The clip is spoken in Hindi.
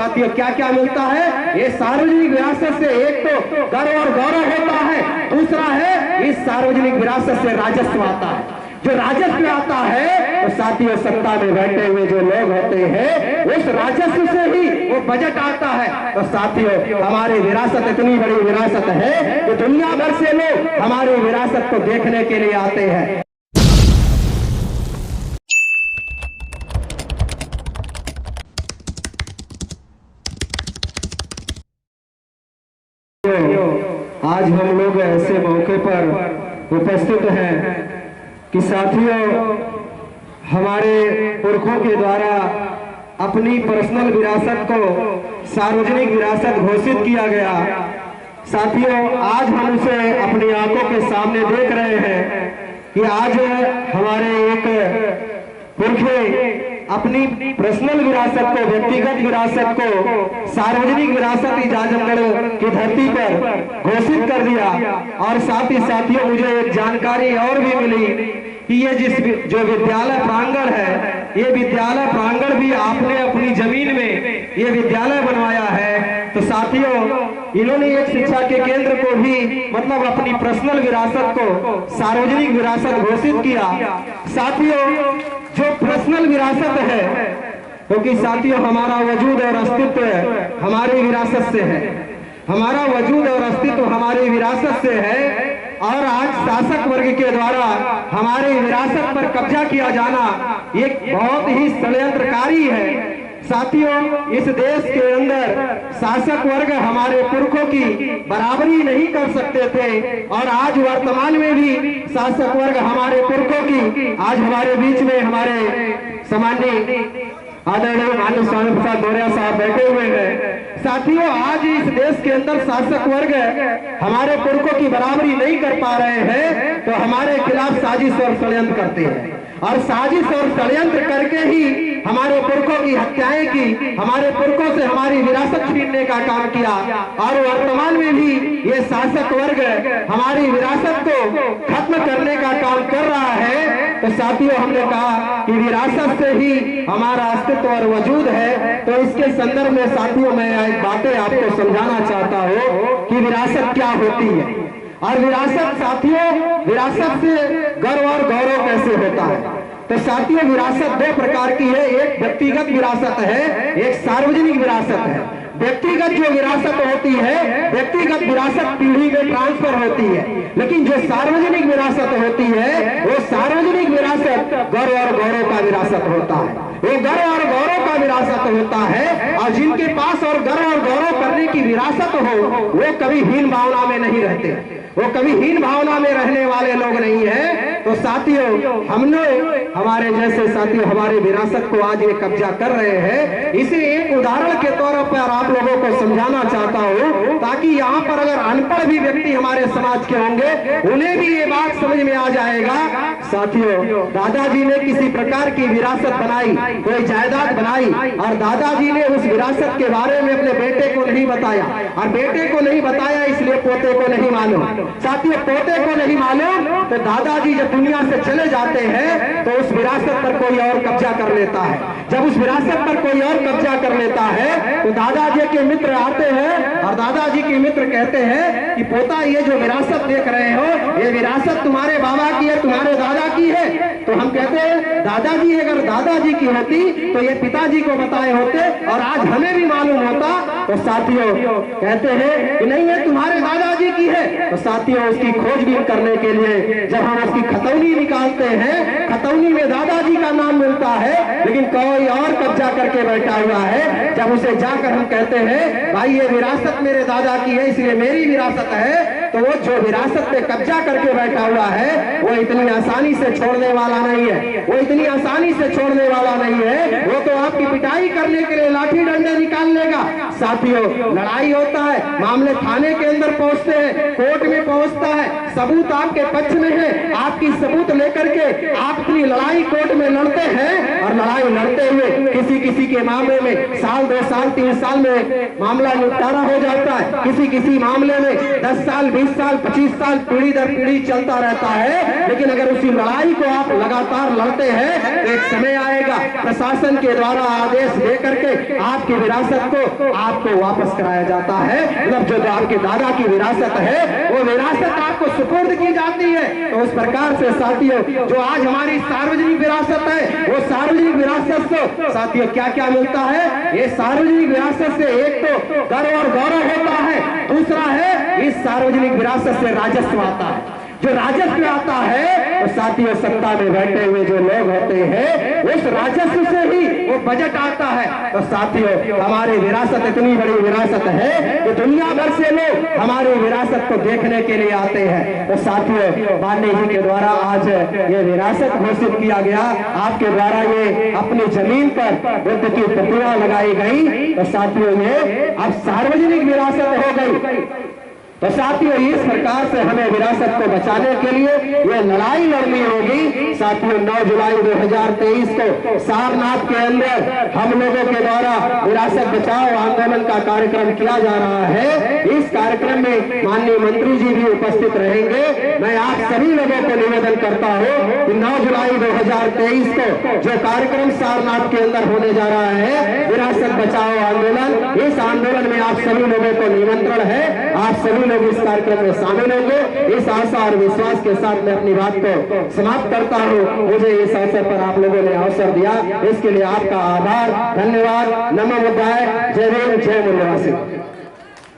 साथियों क्या क्या मिलता है? ये सार्वजनिक विरासत से एक तो गर्व और गौरव होता है, दूसरा है इस सार्वजनिक विरासत से राजस्व आता है। जो राजस्व आता है तो साथियों सत्ता में बैठे हुए जो लोग होते हैं उस राजस्व से ही वो बजट आता है। तो साथियों हमारी विरासत इतनी बड़ी विरासत है कि दुनिया भर से लोग हमारी विरासत को देखने के लिए आते हैं। आज हम लोग ऐसे मौके पर उपस्थित हैं कि साथियों हमारे पुरखों के द्वारा अपनी पर्सनल विरासत को सार्वजनिक विरासत घोषित किया गया। साथियों आज हम उसे अपनी आंखों के सामने देख रहे हैं कि आज हमारे एक पुरखे अपनी पर्सनल विरासत को, व्यक्तिगत विरासत को सार्वजनिक विरासत ही आजमगढ़ की धरती पर घोषित कर दिया। और साथ ही साथियों मुझे एक जानकारी और भी मिली कि ये जो विद्यालय प्रांगण है, ये विद्यालय प्रांगण भी आपने अपनी जमीन में ये विद्यालय बनवाया है। तो साथियों इन्होंने एक शिक्षा के केंद्र को भी मतलब अपनी पर्सनल विरासत को सार्वजनिक विरासत घोषित किया। साथियों जो पर्सनल विरासत है क्योंकि साथियों हमारा वजूद और अस्तित्व हमारी विरासत से है, हमारा वजूद और अस्तित्व हमारी विरासत से है। और आज शासक वर्ग के द्वारा हमारी विरासत पर कब्जा किया जाना एक बहुत ही षड्यंत्रकारी है। साथियों इस देश के अंदर शासक वर्ग हमारे पुरखों की बराबरी नहीं कर सकते थे और आज वर्तमान में भी शासक वर्ग हमारे पुरखों की आज हमारे बीच में हमारे सामान्य आदरणीय माननीय स्वामी प्रसाद मौर्य साहब बैठे हुए हैं। साथियों आज इस देश के अंदर शासक वर्ग हमारे पुरखों की बराबरी नहीं कर पा रहे हैं तो हमारे खिलाफ साजिश और षड्यंत्र करते हैं और साजिश और षड्यंत्र करके ही हमारे पुरखों की हत्याएं की, हमारे पुरखों से हमारी विरासत छीनने का काम किया। और वर्तमान में भी ये शासक वर्ग हमारी विरासत को खत्म करने का काम कर रहा है। तो साथियों हमने कहा कि विरासत से ही हमारा अस्तित्व और वजूद है। तो इसके संदर्भ में साथियों मैं एक बातें आपको समझाना चाहता हूँ कि विरासत क्या होती है और विरासत साथियों विरासत से गर्व और गौरव कैसे होता है। तो साथियों विरासत दो प्रकार की है, एक व्यक्तिगत विरासत है, एक सार्वजनिक विरासत है। व्यक्तिगत जो विरासत होती है, व्यक्तिगत विरासत पीढ़ी में ट्रांसफर होती है, लेकिन जो सार्वजनिक विरासत होती है वो सार्वजनिक विरासत गर्व और गौरव का विरासत होता है। वो गर्व और गौरव का विरासत होता है और जिनके पास और गर्व और गौरव करने की विरासत हो वो कभी हीन भावना में नहीं रहते, वो कभी हीन भावना में रहने वाले लोग नहीं है। तो साथियों हमने हमारे जैसे साथियों हमारे विरासत को आज ये कब्जा कर रहे हैं। इसे एक उदाहरण के तौर पर आप लोगों को समझाना चाहता हूँ ताकि यहाँ पर अगर अनपढ़ भी व्यक्ति हमारे समाज के होंगे उन्हें भी ये बात समझ में आ जाएगा। साथियों दादाजी ने किसी प्रकार की विरासत बनाई, कोई जायदाद बनाई और दादाजी ने उस विरासत के बारे में अपने बेटे को नहीं बताया और बेटे को नहीं बताया इसलिए पोते को नहीं मालूम। साथियों पोते को नहीं मालूम तो दादाजी जब दुनिया से चले जाते हैं तो उस विरासत पर कोई और कब्जा कर लेता है। जब उस विरासत पर कोई और कब्जा कर लेता है तो दादाजी के मित्र आते हैं और दादाजी के मित्र कहते हैं कि पोता ये जो विरासत देख रहे हो ये विरासत तुम्हारे बाबा की है, तुम्हारे दादा की है। तो हम कहते हैं दादाजी अगर दादाजी की होती तो ये पिताजी को बताए होते और आज हमें भी मालूम होता। तो साथियों कहते हैं कि नहीं ये तुम्हारे दादाजी की है। तो साथियों उसकी खोजबीन करने के लिए जब हम उसकी खतौनी निकालते हैं, खतौनी में दादाजी का नाम मिलता है लेकिन कोई और कब्जा करके बैठा हुआ है। जब उसे जाकर हम कहते हैं भाई ये विरासत मेरे दादा की है इसलिए मेरी विरासत है, तो वो जो विरासत पे कब्जा करके बैठा हुआ है वो इतनी आसानी से छोड़ने वाला नहीं है, वो इतनी आसानी से छोड़ने वाला नहीं है। वो तो आपकी पिटाई करने के लिए लाठी डंडे निकाल लेगा। साथियों लड़ाई होता है, मामले थाने के अंदर पहुंचते हैं, कोर्ट में पहुंचता है, सबूत आपके पक्ष में है, आपकी सबूत लेकर के आप अपनी लड़ाई कोर्ट में लड़ते हैं और लड़ाई लड़ते हुए किसी किसी के मामले में साल 2 साल 3 साल में मामला निपटारा हो जाता है, किसी किसी मामले में 10 साल 20 साल 25 साल पीढ़ी दर पीढ़ी चलता रहता है। लेकिन अगर उसी लड़ाई को आप लगातार लड़ते हैं तो एक समय आएगा प्रशासन के द्वारा आदेश दे करके आपकी विरासत को आपको वापस कराया जाता है। मतलब जो आपके दादा की विरासत है वो विरासत आपको सुपुर्द की जाती है। तो उस प्रकार से साथियों जो आज हमारी सार्वजनिक विरासत है वो सार्वजनिक विरासत से साथियों क्या क्या मिलता है? ये सार्वजनिक विरासत से एक तो गर्व और गौरव होता है, दूसरा है इस सार्वजनिक विरासत से राजस्व आता है। जो राजस्व आता है तो साथियों सत्ता में बैठे हुए जो लोग होते हैं उस राजस्व से ही वो बजट आता है। तो साथियों हमारी विरासत इतनी बड़ी विरासत है कि दुनिया भर से लोग हमारी विरासत को देखने के लिए आते हैं। तो साथियों माननीय जी के द्वारा आज ये विरासत घोषित किया गया, आपके द्वारा ये अपनी जमीन पर बुद्ध की प्रतिमा लगाई गई। तो साथियों ये अब सार्वजनिक विरासत हो गई। तो साथियों इस प्रकार से हमें विरासत को बचाने के लिए ये लड़ाई लड़नी होगी। साथियों 9 जुलाई 2023 को सारनाथ के अंदर हम लोगों के द्वारा विरासत बचाओ आंदोलन का कार्यक्रम किया जा रहा है। इस कार्यक्रम में माननीय मंत्री जी भी उपस्थित रहेंगे। मैं आप सभी लोगों को निवेदन करता हूँ कि 9 जुलाई 2023 को जो कार्यक्रम सारनाथ के अंदर होने जा रहा है विरासत बचाओ आंदोलन, इस आंदोलन में आप सभी लोगों को निमंत्रण है। आप सभी लोग इस कार्यक्रम में शामिल होंगे। इस आशा और विश्वास के साथ मैं अपनी बात को समाप्त करता हूँ। मुझे इस अवसर पर आप लोगों ने अवसर दिया, इसके लिए आपका आभार, धन्यवाद। नमो बुद्धाय। जय भीम, जय मूल्यवासी।